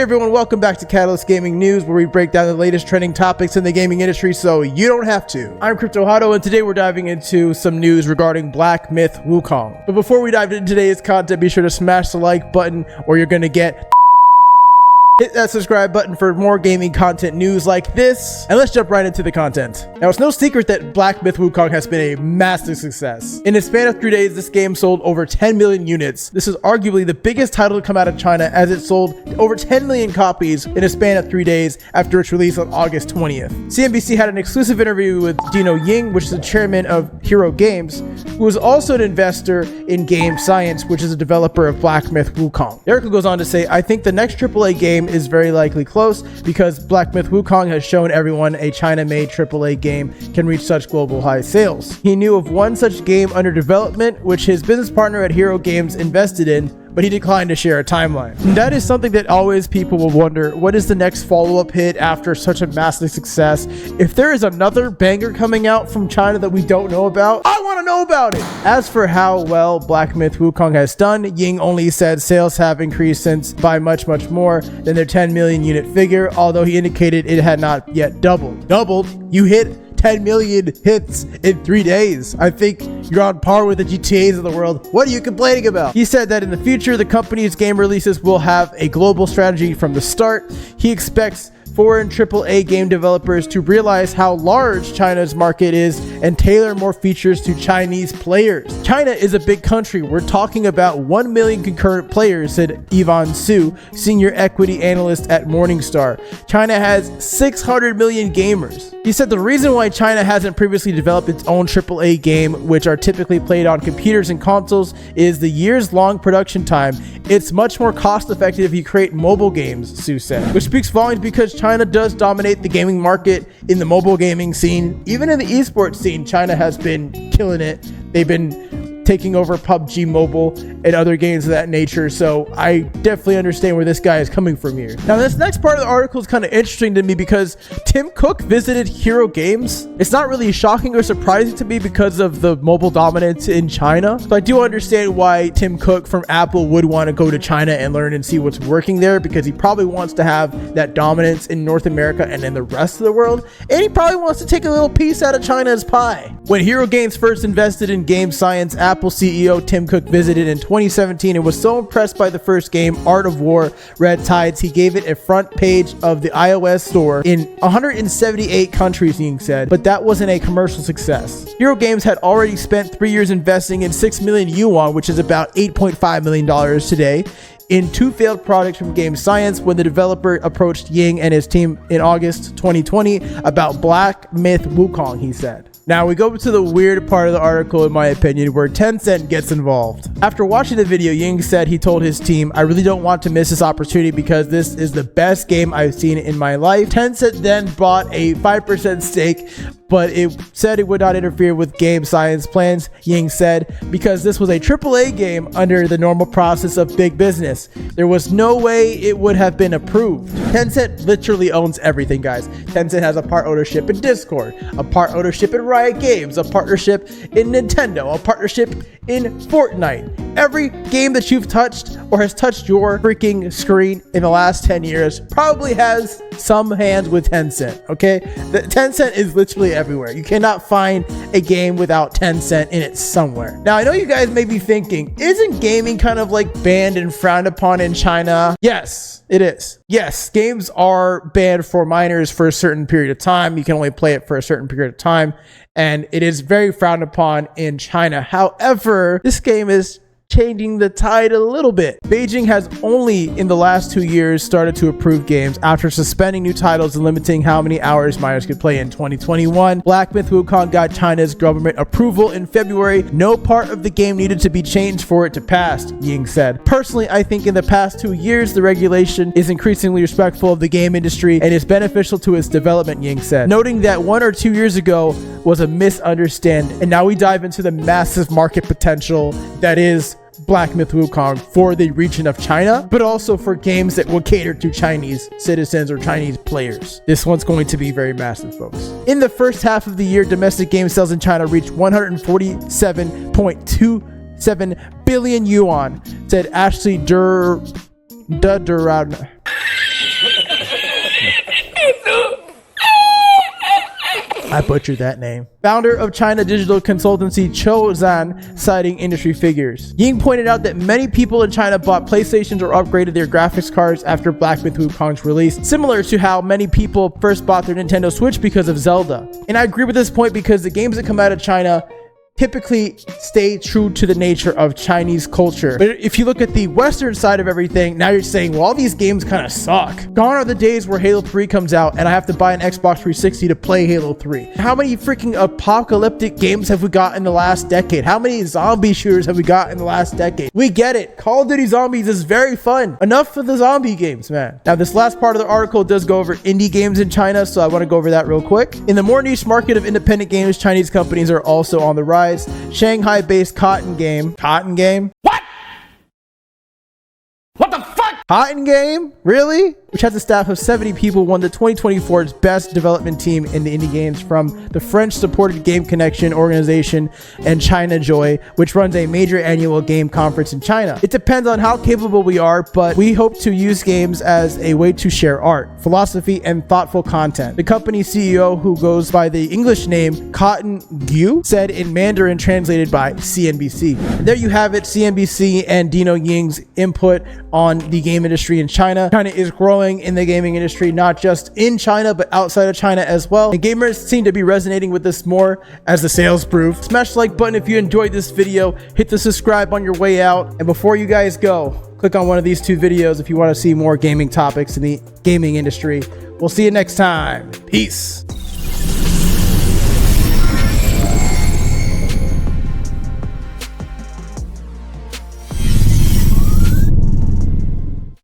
Hey everyone, welcome back to Catalyst Gaming News, where we break down the latest trending topics in the gaming industry so you don't have to. I'm Crypto Hado, and today we're diving into some news regarding Black Myth Wukong. But before we dive into today's content, be sure to smash the like button or you're gonna get hit that subscribe button for more gaming content news like this, and let's jump right into the content. Now, it's no secret that Black Myth Wukong has been a massive success. In a span of 3 days, this game sold over 10 million units. This is arguably the biggest title to come out of China, as it sold over 10 million copies in a span of 3 days after its release on August 20th. CNBC had an exclusive interview with Dino Ying, which is the chairman of Hero Games, who is also an investor in Game Science, which is a developer of Black Myth Wukong. The article goes on to say, I think the next AAA game is very likely close because Black Myth Wukong has shown everyone a China-made AAA game can reach such global high sales. He knew of one such game under development, which his business partner at Hero Games invested in, but he declined to share a timeline. And that is something that always people will wonder, what is the next follow-up hit after such a massive success? If there is another banger coming out from China that we don't know about, I want to know about it. As for how well Black Myth Wukong has done, Ying only said sales have increased since by much more than their 10 million unit figure, although he indicated it had not yet doubled. Doubled? You hit 10 million hits in 3 days. I think you're on par with the GTAs of the world. What are you complaining about? He said that in the future, the company's game releases will have a global strategy from the start. He expects foreign AAA game developers to realize how large China's market is and tailor more features to Chinese players. China is a big country. We're talking about 1 million concurrent players, said Ivan Su, senior equity analyst at Morningstar. China has 600 million gamers. He said the reason why China hasn't previously developed its own AAA game, which are typically played on computers and consoles, is the years-long production time. It's much more cost-effective if you create mobile games, Su said, which speaks volumes because China does dominate the gaming market in the mobile gaming scene. Even in the esports scene, China has been killing it. They've been taking over PUBG Mobile and other games of that nature, so I definitely understand where this guy is coming from here. Now, this next part of the article is kind of interesting to me because Tim Cook visited Hero Games. It's not really shocking or surprising to me because of the mobile dominance in China, so I do understand why Tim Cook from Apple would want to go to China and learn and see what's working there, because he probably wants to have that dominance in North America and in the rest of the world, and he probably wants to take a little piece out of China's pie. When Hero Games first invested in Game Science, Apple CEO Tim Cook visited in 2017 and was so impressed by the first game, Art of War Red Tides, he gave it a front page of the iOS store in 178 countries, Ying said, but that wasn't a commercial success. Hero Games had already spent 3 years investing in 6 million yuan, which is about $8.5 million today, in 2 failed projects from Game Science when the developer approached Ying and his team in August 2020 about Black Myth Wukong, he said. Now we go to the weird part of the article, in my opinion, where Tencent gets involved. After watching the video, Ying said he told his team, I really don't want to miss this opportunity because this is the best game I've seen in my life. Tencent then bought a 5% stake, but it said it would not interfere with Game Science plans, Ying said, because this was a AAA game under the normal process of big business. There was no way it would have been approved. Tencent literally owns everything, guys. Tencent has a part ownership in Discord, a part ownership in Riot Games, a partnership in Nintendo, a partnership in Fortnite. Every game that you've touched or has touched your freaking screen in the last 10 years probably has some hands with Tencent, okay? The Tencent is literally everywhere. You cannot find a game without Tencent in it somewhere. Now, I know you guys may be thinking, isn't gaming kind of like banned and frowned upon in China? Yes, it is. Yes, games are banned for minors for a certain period of time. You can only play it for a certain period of time, and it is very frowned upon in China. However, this game is changing the tide a little bit. Beijing has only in the last 2 years started to approve games after suspending new titles and limiting how many hours minors could play in 2021. Black Myth Wukong got China's government approval in February. No part of the game needed to be changed for it to pass, Ying said. Personally, I think in the past 2 years, the regulation is increasingly respectful of the game industry and is beneficial to its development, Ying said, noting that 1 or 2 years ago was a misunderstanding. And now we dive into the massive market potential that is Black Myth Wukong for the region of China, but also for games that will cater to Chinese citizens or Chinese players. This one's going to be very massive, folks. In the first half of the year, domestic game sales in China reached 147.27 billion yuan, said Ashley Duran, I butchered that name. Founder of China digital consultancy Cho Zhan, citing industry figures. Ying pointed out that many people in China bought PlayStations or upgraded their graphics cards after Black Myth Wukong's release, similar to how many people first bought their Nintendo Switch because of Zelda. And I agree with this point because the games that come out of China typically stay true to the nature of Chinese culture. But if you look at the Western side of everything, now you're saying, well, all these games kind of suck. Gone are the days where Halo 3 comes out and I have to buy an Xbox 360 to play Halo 3. How many freaking apocalyptic games have we got in the last decade? How many zombie shooters have we got in the last decade? We get it. Call of Duty Zombies is very fun. Enough for the zombie games, man. Now, this last part of the article does go over indie games in China, so I want to go over that real quick. In the more niche market of independent games, Chinese companies are also on the rise. Shanghai-based Cotton Game. What? What the fuck? Cotton Game? Really? Which has a staff of 70 people, won the 2024's best development team in the indie games from the French-supported Game Connection organization and China Joy, which runs a major annual game conference in China. It depends on how capable we are, but we hope to use games as a way to share art, philosophy, and thoughtful content. The company's CEO, who goes by the English name Cotton Gu, said in Mandarin, translated by CNBC. And there you have it, CNBC and Dino Ying's input on the game industry in China. China is growing in the gaming industry, not just in China, but outside of China as well. And gamers seem to be resonating with this more, as the sales prove. Smash the like button if you enjoyed this video. Hit the subscribe on your way out. And before you guys go, click on one of these two videos if you want to see more gaming topics in the gaming industry. We'll see you next time. Peace.